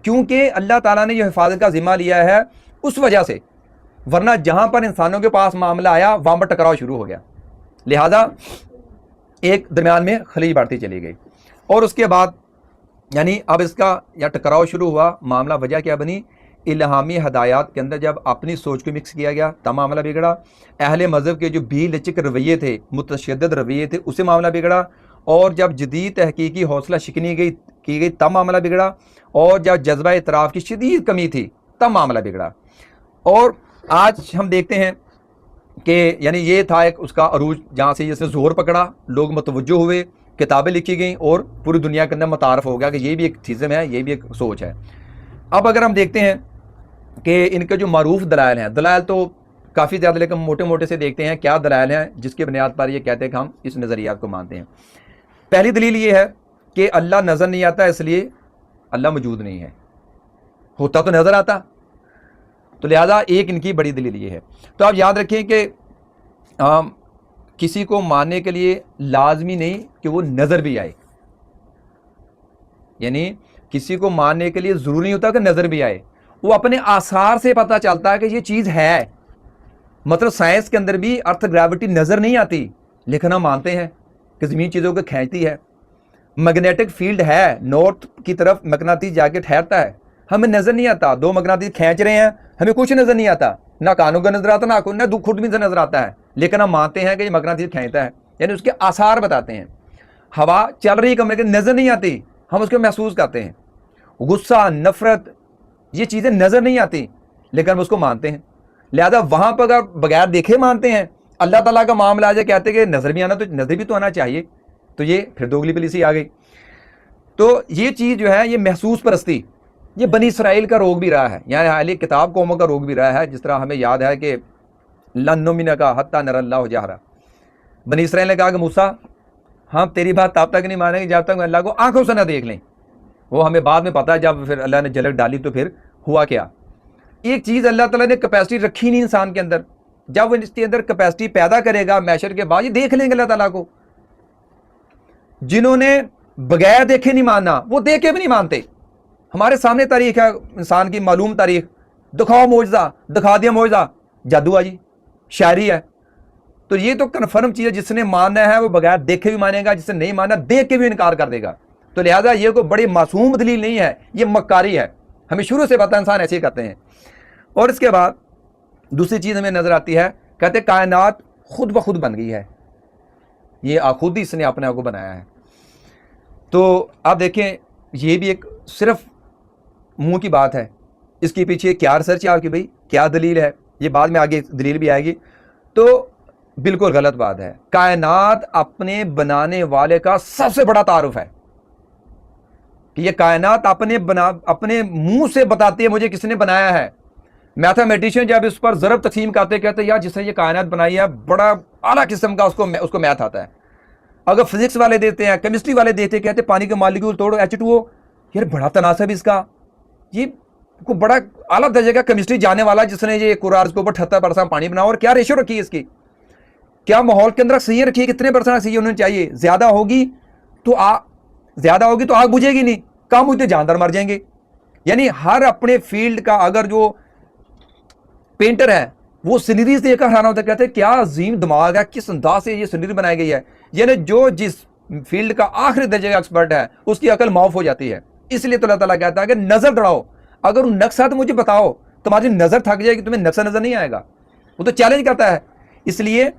کیونکہ اللہ تعالیٰ نے یہ حفاظت کا ذمہ لیا ہے اس وجہ سے. ورنہ جہاں پر انسانوں کے پاس معاملہ آیا وہاں پر ٹکراؤ شروع ہو گیا، لہذا ایک درمیان میں خلیج بڑھتی چلی گئی. اور اس کے بعد یعنی اب اس کا یا ٹکراؤ شروع ہوا، معاملہ وجہ کیا بنی؟ الہامی ہدایات کے اندر جب اپنی سوچ کو مکس کیا گیا تب معاملہ بگڑا. اہل مذہب کے جو بھی لچک رویے تھے، متشدد رویے تھے، اسے معاملہ بگڑا. اور جب جدید تحقیقی حوصلہ شکنی کی گئی تب معاملہ بگڑا. اور جب جذبہ اعتراف کی شدید کمی تھی تب معاملہ بگڑا. اور آج ہم دیکھتے ہیں کہ یعنی یہ تھا ایک اس کا عروج جہاں سے جس نے زور پکڑا، لوگ متوجہ ہوئے، کتابیں لکھی گئیں اور پوری دنیا کے اندر متعارف ہو گیا کہ یہ بھی ایک تھیزم ہے، یہ بھی ایک سوچ ہے. اب اگر ہم دیکھتے ہیں کہ ان کے جو معروف دلائل ہیں، دلائل تو کافی زیادہ لیکن موٹے موٹے سے دیکھتے ہیں کیا دلائل ہیں جس کی بنیاد پر یہ کہتے ہیں کہ ہم اس نظریات کو مانتے ہیں. پہلی دلیل یہ ہے کہ اللہ نظر نہیں آتا اس لیے اللہ موجود نہیں ہے، ہوتا تو نظر آتا. تو لہذا ایک ان کی بڑی دلیل یہ ہے. تو آپ یاد رکھیں کہ کسی کو ماننے کے لیے لازمی نہیں کہ وہ نظر بھی آئے، یعنی کسی کو ماننے کے لیے ضروری نہیں ہوتا کہ نظر بھی آئے، وہ اپنے آثار سے پتہ چلتا ہے کہ یہ چیز ہے. مطلب سائنس کے اندر بھی ارتھ گریوٹی نظر نہیں آتی لیکن ہم مانتے ہیں کہ زمین چیزوں کو کھینچتی ہے. میگنیٹک فیلڈ ہے، نارتھ کی طرف مقناطیس جا کے ٹھہرتا ہے، ہمیں نظر نہیں آتا. دو مقناطیس کھینچ رہے ہیں، ہمیں کچھ نظر نہیں آتا، نہ کانوں کا نظر آتا نہ خود بھی نظر آتا ہے، لیکن ہم مانتے ہیں کہ یہ مقناطیس کھینچتا ہے، یعنی اس کے آثار بتاتے ہیں. ہوا چل رہی کمرے کے نظر نہیں آتی، ہم اس کو محسوس کرتے ہیں. غصہ، نفرت، یہ چیزیں نظر نہیں آتی لیکن ہم اس کو مانتے ہیں. لہذا وہاں پر اگر بغیر دیکھے مانتے ہیں، اللہ تعالیٰ کا معاملہ آ جائے کہتے ہیں کہ نظر بھی آنا تو نظر بھی تو آنا چاہیے، تو یہ پھر دوگلی پلیسی آ گئی. تو یہ چیز جو ہے یہ محسوس پرستی، یہ بنی اسرائیل کا روگ بھی رہا ہے، یعنی اہل کتاب قوموں کا روگ بھی رہا ہے. جس طرح ہمیں یاد ہے کہ لن نؤمن کا حتی نری اللہ جہرا، بنی اسرائیل نے کہا کہ موسیٰ ہم تیری بات تب تک نہیں مانیں گے جب تک اللہ کو آنکھوں سے نہ دیکھ لیں. وہ ہمیں بعد میں پتا ہے جب پھر اللہ نے جھلک ڈالی تو پھر ہوا کیا. ایک چیز اللہ تعالیٰ نے کیپیسٹی رکھی نہیں انسان کے اندر، جب وہ اس کے اندر کیپیسٹی پیدا کرے گا میشر کے بعد یہ دیکھ لیں گے اللہ تعالیٰ کو. جنہوں نے بغیر دیکھے نہیں ماننا وہ دیکھ کے بھی نہیں مانتے. ہمارے سامنے تاریخ ہے انسان کی معلوم تاریخ، دکھاؤ معجزہ، دکھا دیا معجزہ، جادو ہے جی، شاعری ہے. تو یہ تو کنفرم چیز ہے، جس نے ماننا ہے وہ بغیر دیکھے بھی مانے گا، جس نے نہیں ماننا دیکھ کے بھی انکار کر دے گا. تو لہٰذا یہ کوئی بڑی معصوم دلیل نہیں ہے، یہ مکاری ہے. ہمیں شروع سے پتہ انسان ایسے ہی کرتے ہیں. اور اس کے بعد دوسری چیز ہمیں نظر آتی ہے، کہتے کائنات خود بخود بن گئی ہے، یہ خود ہی اس نے اپنے آپ کو بنایا ہے. تو آپ دیکھیں یہ بھی ایک صرف منہ کی بات ہے، اس کے پیچھے کیا ریسرچ ہے آپ کی، بھائی کیا دلیل ہے، یہ بعد میں آگے دلیل بھی آئے گی. تو بالکل غلط بات ہے. کائنات اپنے بنانے والے کا سب سے بڑا تعارف ہے کہ یہ کائنات اپنے منہ سے بتاتی ہے مجھے کس نے بنایا ہے. میتھمیٹیشین جب اس پر ضرب تقسیم کرتے کہتے ہیں یار جس نے یہ کائنات بنائی ہے بڑا اعلیٰ قسم کا اس کو میتھ آتا ہے. اگر فزکس والے دیتے ہیں، کیمسٹری والے دیتے ہیں، کہتے ہیں پانی کے مالیکول توڑو H2O، یار بڑا تناسب اس کا، یہ کو بڑا اعلیٰ درجے کا کیمسٹری جانے والا جس نے یہ قرآن کے اوپر 78% پانی بنا، اور کیا ریشو رکھی ہے اس کی، کیا ماحول کے اندر اکسیجن رکھی ہے، کتنے % اکسیجن ہونی چاہیے، زیادہ ہوگی تو آگ بجھے گی نہیں، کم ہوئی تو جاندار مر جائیں گے. یعنی ہر اپنے فیلڈ کا اگر جو پینٹر ہے وہ سینریز دیکھ کر حیران ہوتا ہے، کہتے ہیں کیا عظیم دماغ ہے، کس انداز سے یہ سینری بنائی گئی ہے. یعنی جو جس فیلڈ کا آخری درجے کا ایکسپرٹ ہے اس کی عقل معاف ہو جاتی ہے. اس لیے تو اللہ تعالیٰ کہتا ہے کہ نظر دوڑاؤ، اگر وہ نقص ہے تو مجھے بتاؤ، تمہاری نظر تھک جائے گی، تمہیں نقصہ نظر نہیں آئے گا. وہ تو چیلنج کرتا ہے. اس لیے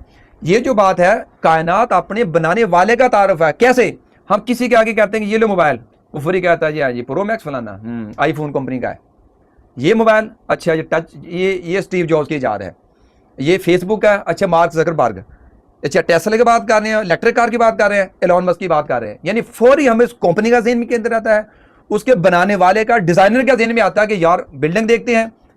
یہ جو بات ہے کائنات اپنے بنانے والے کا تعارف ہے. کیسے؟ ہم کسی کے آگے کہتے ہیں کہ یہ لو موبائل، وہ فری کہتا ہے جی ہاں جی پرو میکس فلانا آئی فون کمپنی کا ہے، یہ موبائل اچھا یہ ٹچ یہ اسٹیو جابز کی ایجاد ہے، یہ فیس بک ہے اچھا مارک زکربرگ، اچھا ٹیسلا کی بات کر رہے ہیں، الیکٹرک کار کی بات کر رہے ہیں، ایلون مسک کی بات کر رہے ہیں. یعنی فوری ہمیں اس کمپنی کا ذہن کے اندر آتا ہے، اس کے بنانے والے کا ڈیزائنر کا ذہن میں آتا ہے کہ یار بلڈنگ دیکھتے ہیں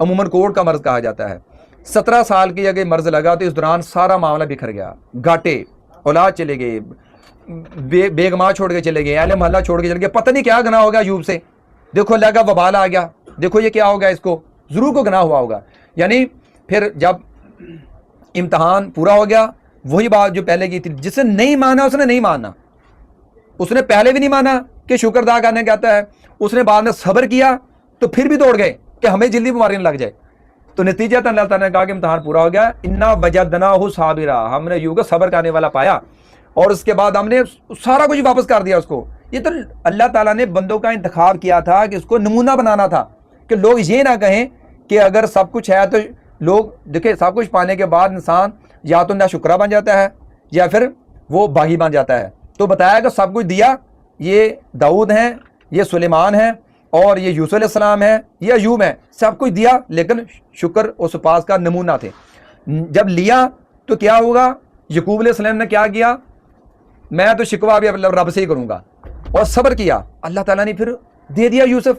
عموماً کوڑ کا مرض کہا جاتا ہے. 17 سال کی اگر مرض لگا تو اس دوران سارا معاملہ بکھر گیا, گھاٹے, اولاد چلے گئے, بیگماں چھوڑ کے چلے گئے, اہل محلہ چھوڑ کے چلے گئے, پتہ نہیں کیا گناہ ہو گیا ایوب سے. دیکھو اللہ کا وبال آ گیا, دیکھو یہ کیا ہو گیا, اس کو ضرور کو گناہ ہوا ہوگا. یعنی پھر جب امتحان پورا ہو گیا, وہی بات جو پہلے کی تھی, جس نے نہیں مانا اس نے نہیں ماننا. اس نے پہلے بھی نہیں مانا کہ شکر ادا کرنے کہتا ہے, اس نے بعد میں صبر کیا تو پھر بھی دوڑ گئے کہ ہمیں جلدی بیماری نہ لگ جائے. تو نتیجہ اللہ تعالیٰ نے کہا کہ امتحان پورا ہو گیا, انا وجدناہ صابرا, ہم نے ایوب کو صبر کرنے والا پایا, اور اس کے بعد ہم نے سارا کچھ واپس کر دیا اس کو. یہ تو اللہ تعالیٰ نے بندوں کا انتخاب کیا تھا کہ اس کو نمونہ بنانا تھا, کہ لوگ یہ نہ کہیں کہ اگر سب کچھ ہے تو لوگ دیکھیں سب کچھ پانے کے بعد انسان یا تو نہ شکرہ بن جاتا ہے یا پھر وہ باغی بن جاتا ہے. تو بتایا کہ سب کچھ دیا, یہ داؤد ہیں, یہ سلیمان ہیں, اور یہ یوسف علیہ السلام ہے, یہ ایوب ہے, سب کچھ دیا, لیکن شکر اس پاس کا نمونہ تھے. جب لیا تو کیا ہوگا, یعقوب علیہ السلام نے کیا کیا, میں تو شکوہ بھی رب سے ہی کروں گا, اور صبر کیا. اللہ تعالیٰ نے پھر دے دیا یوسف,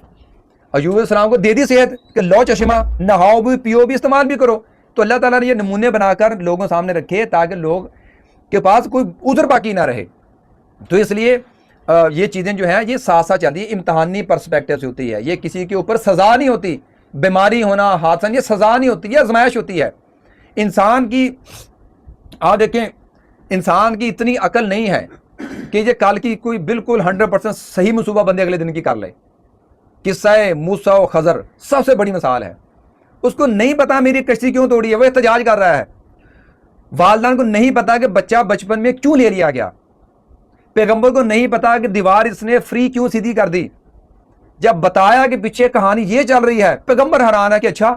ایوب علیہ السلام کو دے دی صحت کہ لو چشمہ, نہاؤ بھی, پیو بھی, استعمال بھی کرو. تو اللہ تعالیٰ نے یہ نمونے بنا کر لوگوں سامنے رکھے تاکہ لوگ کے پاس کوئی عذر باقی نہ رہے. تو اس لیے یہ چیزیں جو ہیں یہ ساتھ ساتھ چلتی ہیں, امتحانی پرسپیکٹو سے ہوتی ہے. یہ کسی کے اوپر سزا نہیں ہوتی, بیماری ہونا, حادثہ, یہ سزا نہیں ہوتی, یہ آزمائش ہوتی ہے. انسان کی آپ دیکھیں, انسان کی اتنی عقل نہیں ہے کہ یہ کل کی کوئی بالکل 100% صحیح منصوبہ بندی اگلے دن کی کر لے. قصہ موسیٰ و خضر سب سے بڑی مثال ہے. اس کو نہیں پتا میری کشتی کیوں توڑی ہے, وہ احتجاج کر رہا ہے. والدین کو نہیں پتا کہ بچہ بچپن میں کیوں لے لیا گیا. پیغمبر کو نہیں پتا کہ دیوار اس نے فری کیوں سیدھی کر دی. جب بتایا کہ پیچھے کہانی یہ چل رہی ہے, پیغمبر حیران ہے کہ اچھا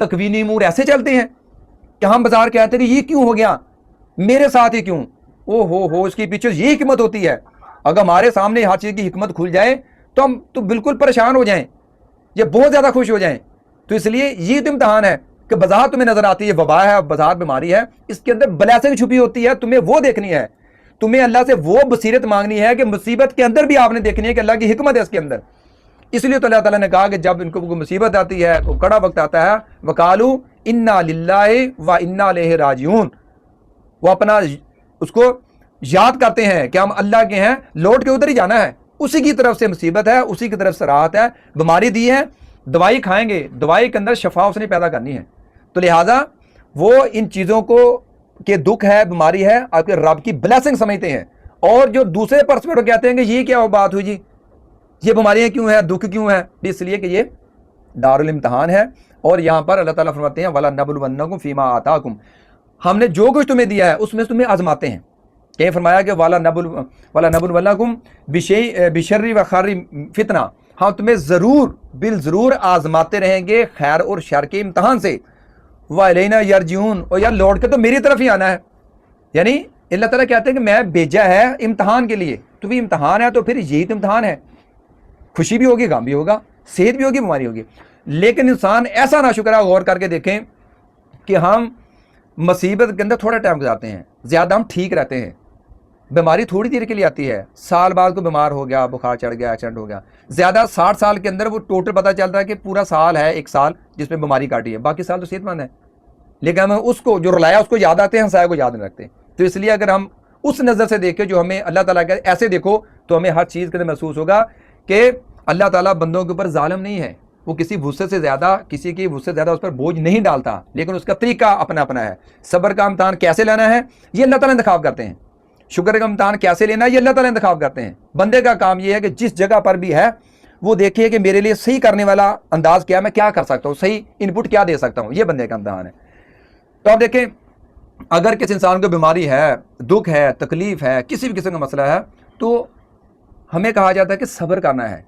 تکوینی امور ایسے چلتے ہیں کہ ہم بازار کہتے ہیں کہ یہ کیوں ہو گیا, میرے ساتھ ہی کیوں, او ہو اس کے پیچھے یہ حکمت ہوتی ہے. اگر ہمارے سامنے ہر چیز کی حکمت کھل جائے تو ہم تو بالکل پریشان ہو جائیں, یہ بہت زیادہ خوش ہو جائیں. تو اس لیے یہ تو امتحان ہے کہ بازار تمہیں نظر آتی ہے, وبا ہے, بازار بیماری ہے, اس کے اندر بلیسنگ چھپی ہوتی ہے, تمہیں وہ دیکھنی ہے. تمہیں اللہ سے وہ بصیرت مانگنی ہے کہ مصیبت کے اندر بھی آپ نے دیکھنی ہے کہ اللہ کی حکمت ہے اس کے اندر. اس لیے تو اللہ تعالیٰ نے کہا کہ جب ان کو کوئی مصیبت آتی ہے, کوئی کڑا وقت آتا ہے, وقالو انا للہ و انا الیہ راجعون, وہ اپنا اس کو یاد کرتے ہیں کہ ہم اللہ کے ہیں, لوٹ کے ادھر ہی جانا ہے, اسی کی طرف سے مصیبت ہے, اسی کی طرف سے راحت ہے. بیماری دی ہے, دوائی کھائیں گے, دوائی کے اندر شفا اس نے پیدا کرنی ہے. تو لہٰذا وہ ان چیزوں کو کہ دکھ ہے, بیماری ہے, آپ کے رب کی بلیسنگ سمجھتے ہیں. اور جو دوسرے پرسپیکٹو کہتے ہیں کہ یہ کیا بات ہوئی جی, یہ بیماریاں کیوں ہیں, دکھ کیوں ہے, اس لیے کہ یہ دارالامتحان ہے. اور یہاں پر اللہ تعالیٰ فرماتے ہیں وَلَنَبْلُوَنَّكُمْ فِيمَا آتَاكُمْ, ہم نے جو کچھ تمہیں دیا ہے اس میں تمہیں آزماتے ہیں. کہیں فرمایا کہ وَلَنَبْلُوَنَّكُمْ بِشَرِّ وَخَيْرٍ فِتْنَةً, ہم تمہیں ضرور آزماتے رہیں گے خیر اور شر کے امتحان سے. وَإِلَيْنَا يَرْجِعُونَ, اور یار لوٹ کے تو میری طرف ہی آنا ہے. یعنی اللہ تعالیٰ کہتے ہیں کہ میں بھیجا ہے امتحان کے لیے, تو بھی امتحان ہے تو پھر یہی تو امتحان ہے. خوشی بھی ہوگی, غم بھی ہوگا, صحت بھی ہوگی, بیماری ہوگی. لیکن انسان ایسا نہ شکرہ غور کر کے دیکھیں کہ ہم مصیبت کے اندر تھوڑا ٹائم گزارتے ہیں, زیادہ ہم ٹھیک رہتے ہیں. بیماری تھوڑی دیر کے لیے آتی ہے, سال بعد کو بیمار ہو گیا, بخار چڑھ گیا, ایکسیڈنٹ ہو گیا. زیادہ 60 سال کے اندر وہ ٹوٹل پتہ چلتا ہے کہ پورا سال ہے, ایک سال جس میں بیماری کاٹی ہے, باقی سال تو صحت مند ہے. لیکن ہمیں اس کو جو رلایا اس کو یاد آتے ہیں, ہنسایا کو یاد نہیں رکھتے. تو اس لیے اگر ہم اس نظر سے دیکھیں جو ہمیں اللہ تعالیٰ کا ایسے دیکھو تو ہمیں ہر چیز کے اندر محسوس ہوگا کہ اللہ تعالیٰ بندوں کے اوپر ظالم نہیں ہے. وہ کسی وسعت سے زیادہ, کسی کی وسعت سے زیادہ اس پر بوجھ نہیں ڈالتا, لیکن اس کا طریقہ اپنا اپنا ہے. صبر کا امتحان کیسے لینا ہے یہ اللہ تعالیٰ انتخاب کرتے ہیں. شکر کا امتحان کیسے لینا ہے یہ اللہ تعالیٰ انتخاب کرتے ہیں. بندے کا کام یہ ہے کہ جس جگہ پر بھی ہے وہ دیکھیے کہ میرے لیے صحیح کرنے والا انداز کیا ہے, میں کیا کر سکتا ہوں, صحیح ان پٹ کیا دے سکتا ہوں, یہ بندے کا امتحان ہے. تو آپ دیکھیں اگر کسی انسان کو بیماری ہے, دکھ ہے, تکلیف ہے, کسی بھی قسم کا مسئلہ ہے, تو ہمیں کہا جاتا ہے کہ صبر کرنا ہے.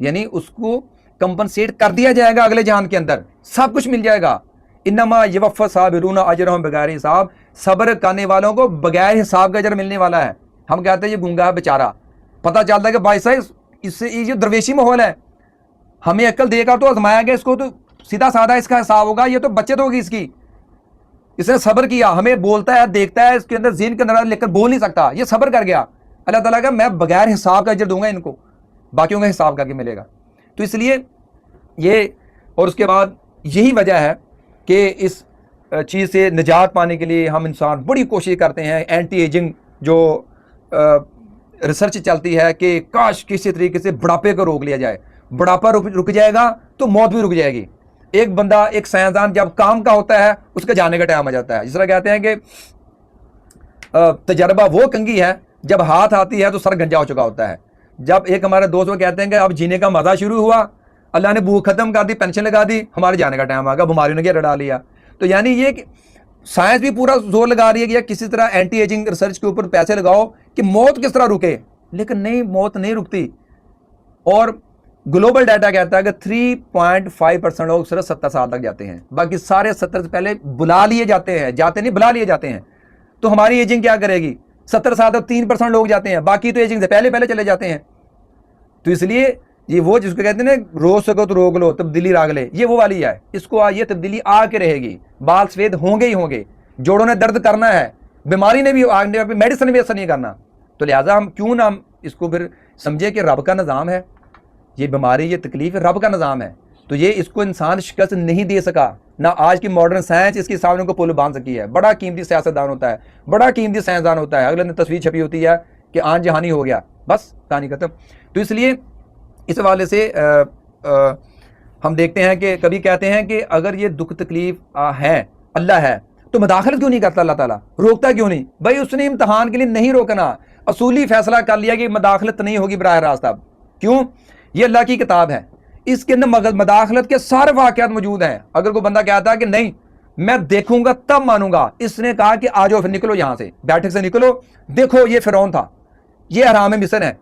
یعنی اس کو کمپنسیٹ کر دیا جائے گا, اگلے جہان کے اندر سب کچھ مل جائے گا. انما یوفی الصابرون اجرهم بغیر حساب, صبر کرنے والوں کو بغیر حساب کا اجر ملنے والا ہے. ہم کہتے ہیں یہ گونگا ہے بیچارہ, پتہ چلتا ہے کہ بھائی صاحب اس سے یہ درویشی ماحول ہے, ہمیں عقل دے گا تو آزمایا گیا, اس کو تو سیدھا سادہ اس کا حساب ہوگا, یہ تو بچت ہوگی اس کی, اس نے صبر کیا, ہمیں بولتا ہے, دیکھتا ہے, اس کے اندر ذہن کے اندر لے کر بول نہیں سکتا, یہ صبر کر گیا. اللہ تعالیٰ کا میں بغیر حساب کا اجر دوں گا ان کو, باقیوں کا حساب کر کے ملے گا. تو اس لیے یہ, اور اس کے بعد یہی وجہ ہے کہ اس چیز سے نجات پانے کے لیے ہم انسان بڑی کوشش کرتے ہیں. اینٹی ایجنگ جو ریسرچ چلتی ہے کہ کاش کسی طریقے سے بڑھاپے کو روک لیا جائے. بڑھاپا رک جائے گا تو موت بھی رک جائے گی. ایک بندہ ایک سائنسدان جب کام کا ہوتا ہے اس کا جانے کا ٹائم آ جاتا ہے. جس طرح کہتے ہیں کہ تجربہ وہ کنگھی ہے جب ہاتھ آتی ہے تو سر گنجا ہو چکا ہوتا ہے. جب ایک ہمارے دوست وہ کہتے ہیں کہ اب جینے کا مزہ شروع ہوا, اللہ نے بھوک ختم کر دی, پینشن لگا دی, ہمارے جانے کا ٹائم آ گیا, بیماریوں نے گھیرا ڈال لیا. تو یعنی یہ کہ سائنس بھی پورا زور لگا رہی ہے کہ کسی طرح اینٹی ایجنگ ریسرچ کے اوپر پیسے لگاؤ کہ موت کس طرح رکے, لیکن نہیں, موت نہیں رکتی. اور گلوبل ڈیٹا کہتا ہے کہ 3.5% لوگ صرف 70 سال تک جاتے ہیں, باقی سارے 70 سے پہلے بلا لیے جاتے ہیں, جاتے نہیں بلا لیے جاتے ہیں. تو ہماری ایجنگ کیا کرے گی؟ 70 سال تک 3% لوگ جاتے ہیں, باقی تو ایجنگ سے پہلے چلے جاتے ہیں. تو اس لیے یہ وہ جس کو کہتے ہیں نا روک سکو تو روک لو, تبدیلی راگ لے, یہ وہ والی ہے. اس کو یہ تبدیلی آ کے رہے گی, بال سفید ہوں گے ہی ہوں گے, جوڑوں نے درد کرنا ہے, بیماری نے بھی میڈیسن بھی اثر نہیں کرنا. تو لہٰذا ہم کیوں نہ ہم اس کو پھر سمجھے کہ رب کا نظام ہے, یہ بیماری یہ تکلیف رب کا نظام ہے. تو یہ اس کو انسان شکست نہیں دے سکا, نہ آج کی ماڈرن سائنس اس کے سامنے کو پل باندھ سکی ہے. بڑا قیمتی سیاستدان ہوتا ہے, بڑا قیمتی سائنسدان ہوتا ہے, اگلے دن تصویر چھپی ہوتی ہے کہ آن جہانی ہو گیا, بس کہانی ختم. تو اس لیے اس حوالے سے ہم دیکھتے ہیں کہ کبھی کہتے ہیں کہ اگر یہ دکھ تکلیف ہے, اللہ ہے, تو مداخلت کیوں نہیں کرتا اللہ تعالیٰ, روکتا کیوں نہیں؟ بھائی اس نے امتحان کے لیے نہیں روکنا, اصولی فیصلہ کر لیا کہ مداخلت نہیں ہوگی براہ راست. اب کیوں؟ یہ اللہ کی کتاب ہے, اس کے اندر مداخلت کے سارے واقعات موجود ہیں. اگر کوئی بندہ کہتا ہے کہ نہیں میں دیکھوں گا تب مانوں گا, اس نے کہا کہ آ جاؤ پھر نکلو یہاں سے, بیٹھک سے نکلو, دیکھو یہ فرعون تھا, یہ حرام مصر ہے,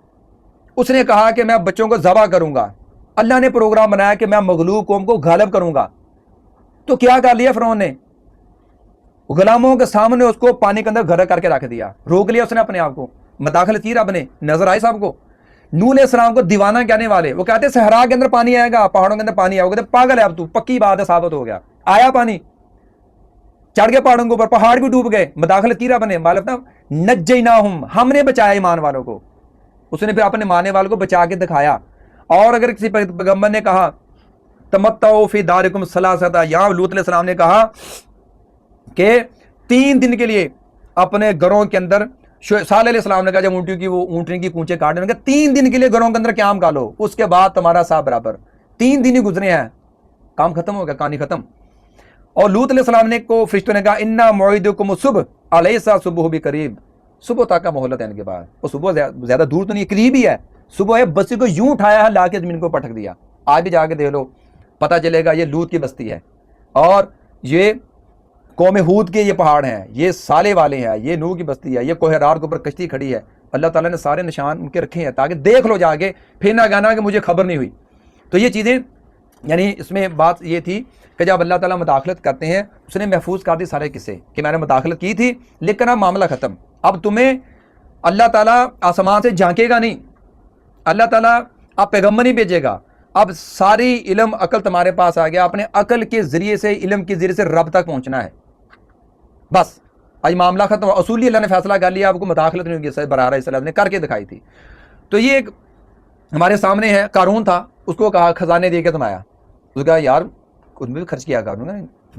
اس نے کہا کہ میں بچوں کو ذبح کروں گا, اللہ نے پروگرام بنایا کہ میں مغلوب قوم کو غالب کروں گا. تو کیا کر لیا فرعون نے؟ غلاموں کے سامنے اس کو پانی کے اندر غرق کر کے رکھ دیا, روک لیا اس نے اپنے آپ کو. مداخلت کی رب نے, نظر آئی صاحب کو. نوح علیہ السلام کو دیوانہ کہنے والے, وہ کہتے صحرا کے اندر پانی آئے گا, پہاڑوں کے اندر پانی آئے گا, کہتے پاگل ہے اب تو, پکی بات ہے, ثابت ہو گیا, آیا پانی, چڑھ گئے پہاڑوں کے اوپر, پہاڑ بھی ڈوب گئے. مداخلت کی رب نے, نجیناہم, ہم نے بچایا ایمان والوں کو. اس نے پھر اپنے ماننے والوں کو بچا کے دکھایا. اور اگر کسی پیغمبر نے کہا تمتعوا فی دارکم ثلاثۃ ایام, لوط علیہ السلام نے کہا کہ 3 دن کے لیے اپنے گھروں کے اندر, صالح علیہ السلام نے کہا جب اونٹنی کی کونچے کاٹنے لگے, 3 دن کے لیے گھروں کے اندر قیام کر لو, اس کے بعد تمہارا صاحب برابر. 3 دن ہی گزرے ہیں, کام ختم ہو گیا, کہانی ختم. اور لوط علیہ السلام نے کو فرشتوں نے کہا انا موعدکم الصبح الیس الصبح بقریب, صبح تک کا مہلت ہے ان کے بعد, اور صبح زیادہ دور تو نہیں, قریب ہی ہے. صبح ہے, بستی کو یوں اٹھایا ہے, لا کے زمین کو پٹک دیا. آج بھی جا کے دیکھ لو, پتہ چلے گا یہ لوط کی بستی ہے, اور یہ قوم ہود کے یہ پہاڑ ہیں, یہ صالح والے ہیں, یہ نوح کی بستی ہے, یہ کوہ ہرار کے اوپر کشتی کھڑی ہے. اللہ تعالیٰ نے سارے نشان ان کے رکھے ہیں تاکہ دیکھ لو جا کے, پھر نہ کہنا کہ مجھے خبر نہیں ہوئی. تو یہ چیزیں, یعنی اس میں بات یہ تھی کہ جب اللہ تعالیٰ مداخلت کرتے ہیں, اس نے محفوظ کر دی سارے قصے کہ میں نے مداخلت کی تھی, لیکن اب معاملہ ختم. اب تمہیں اللہ تعالیٰ آسمان سے جھانکے گا نہیں, اللہ تعالیٰ اب پیغمبر نہیں بھیجے گا, اب ساری علم عقل تمہارے پاس آ گیا, اپنے عقل کے ذریعے سے, علم کے ذریعے سے رب تک پہنچنا ہے, بس آج معاملہ ختم. اصولی اللہ نے فیصلہ کر لیا, آپ کو مداخلت نہیں ہوگی, برارہ السلام نے کر کے دکھائی تھی. تو یہ ایک ہمارے سامنے ہے, قارون تھا, اس کو کہا خزانے دے کے تم آیا, اس نے کہا یار خود میں بھی خرچ کیا کروں گا,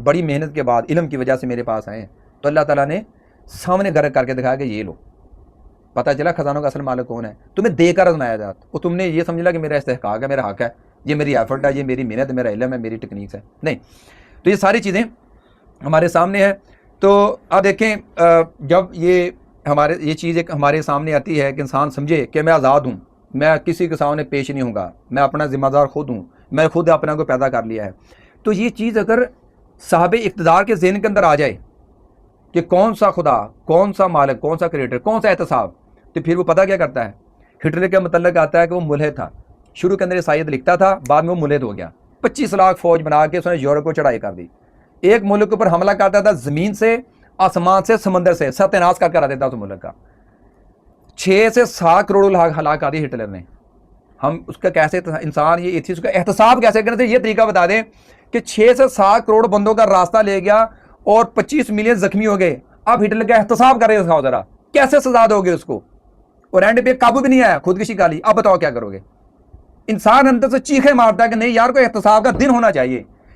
بڑی محنت کے بعد علم کی وجہ سے میرے پاس آئے. تو اللہ تعالیٰ نے سامنے غرق کر کے دکھایا کہ یہ لو, پتہ چلا خزانوں کا اصل مالک کون ہے, تمہیں دے کر آزمایا جاتا, اور تم نے یہ سمجھ لیا کہ میرا استحقاق ہے, میرا حق ہے, یہ میری ایفرٹ ہے, یہ میری محنت ہے, میرا علم ہے, میری ٹیکنیکس ہے. نہیں, تو یہ ساری چیزیں ہمارے سامنے ہیں. تو اب دیکھیں, جب یہ چیز ایک ہمارے سامنے آتی ہے کہ انسان سمجھے کہ میں آزاد ہوں, میں کسی کے سامنے پیش نہیں ہوں گا, میں اپنا ذمہ دار خود ہوں, میں خود اپنا کو پیدا کر لیا ہے. تو یہ چیز اگر صاحب اقتدار کے ذہن کے اندر آ جائے کہ کون سا خدا, کون سا مالک, کون سا کریٹر, کون سا احتساب, تو پھر وہ پتہ کیا کرتا ہے. ہٹلر کے متعلق آتا ہے کہ وہ ملحد تھا, شروع کے اندر عیسائیت لکھتا تھا, بعد میں وہ ملحد ہو گیا. 25 لاکھ فوج بنا کے اس نے یورپ کو چڑھائی کر دی, ایک ملک کے اوپر حملہ کرتا تھا, زمین سے, آسمان سے, سمندر سے, ستیہ ناش کر کر آ دیتا اس ملک کا. 6 سے 7 کروڑ ہلاک کر دی ہٹلر نے. ہم اس کا کیسے انسان یہ ایتھیس کا احتساب کیسے کرنے تھے, یہ طریقہ بتا دیں کہ 6 سے 7 کروڑ بندوں کا راستہ لے گیا اور 25 ملین زخمی ہو گئے. اب ہٹلر کا احتساب کر رہے, دکھاؤ ذرا کیسے سزا دو گے اس کو, اور اینڈ پہ قابو بھی نہیں آیا, خودکشی کا لی. اب بتاؤ کیا کرو گے. انسان اندر سے چیخے مارتا ہے کہ نہیں یار, کوئی احتساب کا دن ہونا چاہیے,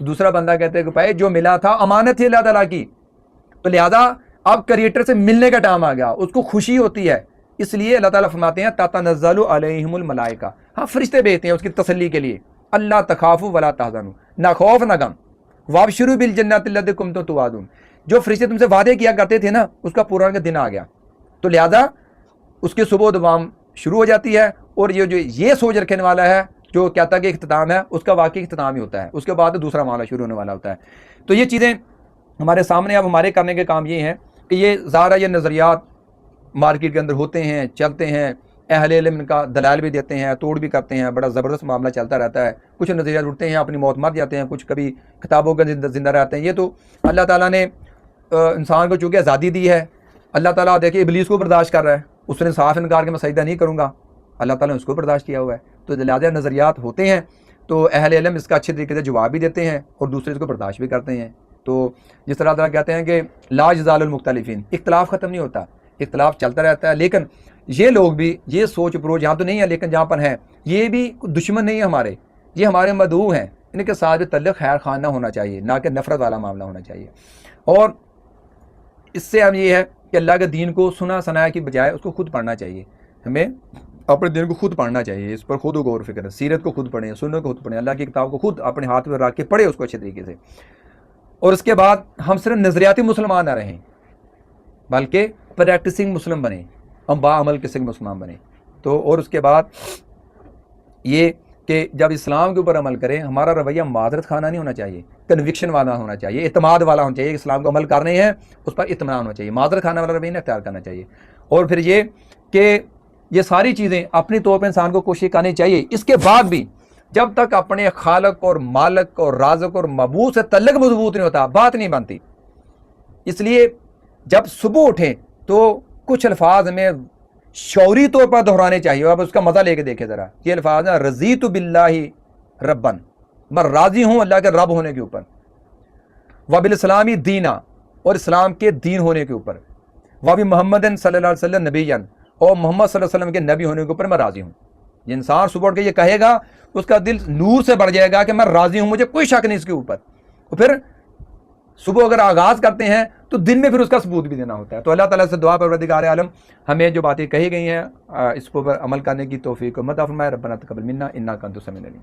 تو دوسرا بندہ کہتے ہیں کہ بھائی جو ملا تھا امانت تھی اللہ تعالیٰ کی، تو لہذا اب کریٹر سے ملنے کا ٹائم آ گیا، اس کو خوشی ہوتی ہے، اس لیے اللہ تعالیٰ فرماتے ہیں تتنزل علیہم الملائکہ، ہاں فرشتے بھیجتے ہیں اس کی تسلی کے لیے، اللہ تخافوا ولا تحزنوا، نہ خوف نہ غم، وابشروا بالجنۃ التی کنتم توعدون، جو فرشتے تم سے وعدے کیا کرتے تھے نا اس کا پورا کا دن آ گیا، تو لہذا اس کی صبح و دوام شروع ہو جاتی ہے، اور یہ سوچ رکھنے والا ہے جو کہتا ہے کہ اختتام ہے، اس کا واقعی اختتام ہی ہوتا ہے، اس کے بعد دوسرا معاملہ شروع ہونے والا ہوتا ہے۔ تو یہ چیزیں ہمارے سامنے، اب ہمارے کرنے کے کام یہ ہیں کہ یہ ظاہر یہ نظریات مارکیٹ کے اندر ہوتے ہیں، چلتے ہیں، اہل علم کا دلائل بھی دیتے ہیں، توڑ بھی کرتے ہیں، بڑا زبردست معاملہ چلتا رہتا ہے، کچھ نظریات اٹھتے ہیں اپنی موت مر جاتے ہیں، کچھ کبھی کتابوں کے زندہ رہتے ہیں۔ یہ تو اللہ تعالیٰ نے انسان کو چونکہ آزادی دی ہے، اللہ تعالیٰ دیکھیں ابلیس کو برداشت کر رہا ہے، اس نے صاف انکار کہ میں سجدہ نہیں کروں گا، اللہ تعالیٰ نے اس کو برداشت کیا ہوا ہے، تو لہٰذا نظریات ہوتے ہیں، تو اہل علم اس کا اچھے طریقے سے جواب بھی دیتے ہیں اور دوسرے اس کو برداشت بھی کرتے ہیں۔ تو جس طرح اللہ کہتے ہیں کہ لا یزال المختلفین، اختلاف ختم نہیں ہوتا، اختلاف چلتا رہتا ہے، لیکن یہ لوگ بھی یہ سوچ اپروچ یہاں تو نہیں ہے، لیکن جہاں پر ہیں یہ بھی دشمن نہیں ہے ہمارے، یہ ہمارے مدعو ہیں، ان کے ساتھ بھی تعلق خیر خانہ ہونا چاہیے، نہ کہ نفرت والا معاملہ ہونا چاہیے۔ اور اس سے ہم یہ ہے کہ اللہ کے دین کو سنا سنایا کی بجائے اس کو خود پڑھنا چاہیے، ہمیں اپنے دین کو خود پڑھنا چاہیے، اس پر خود غور و فکر، سیرت کو خود پڑھیں، سنت کو خود پڑھیں، اللہ کی کتاب کو خود اپنے ہاتھ میں رکھ کے پڑھیں اس کو اچھے طریقے سے، اور اس کے بعد ہم صرف نظریاتی مسلمان نہ رہیں بلکہ پریکٹسنگ مسلم بنیں، ہم باعمل قسم مسلمان بنیں۔ تو اور اس کے بعد یہ کہ جب اسلام کے اوپر عمل کریں ہمارا رویہ معذرت خانہ نہیں ہونا چاہیے، کنوکشن والا ہونا چاہیے، اعتماد والا ہونا چاہیے، اسلام کو عمل کرنے ہیں اس پر اطمینان ہونا چاہیے، معذرت خانہ والا رویہ اختیار کرنا چاہیے۔ اور پھر یہ کہ یہ ساری چیزیں اپنی طور پہ انسان کو کوشش کرنی چاہیے، اس کے بعد بھی جب تک اپنے خالق اور مالک اور رازق اور معبود سے تعلق مضبوط نہیں ہوتا بات نہیں بنتی۔ اس لیے جب صبح اٹھیں تو کچھ الفاظ ہمیں شعوری طور پر دہرانے چاہیے، اب اس کا مزہ لے کے دیکھیں ذرا، یہ الفاظ ہیں رضیت باللہ ربن، میں راضی ہوں اللہ کے رب ہونے کے اوپر، وبالاسلامی دینا، اور اسلام کے دین ہونے کے اوپر، وبی محمد صلی اللہ علیہ وسلم نبی، اور محمد صلی اللہ علیہ وسلم کے نبی ہونے کے اوپر میں راضی ہوں۔ یہ انسان صبح اٹھ کے یہ کہے گا اس کا دل نور سے بڑھ جائے گا کہ میں راضی ہوں، مجھے کوئی شک نہیں اس کے اوپر، اور پھر صبح اگر آغاز کرتے ہیں تو دن میں پھر اس کا ثبوت بھی دینا ہوتا ہے۔ تو اللہ تعالیٰ سے دعا پروردگار عالم ہمیں جو باتیں کہی گئی ہیں اس پر عمل کرنے کی توفیق مت فرمائے، ربنا تقبل منا انک انت السمیع العلیم۔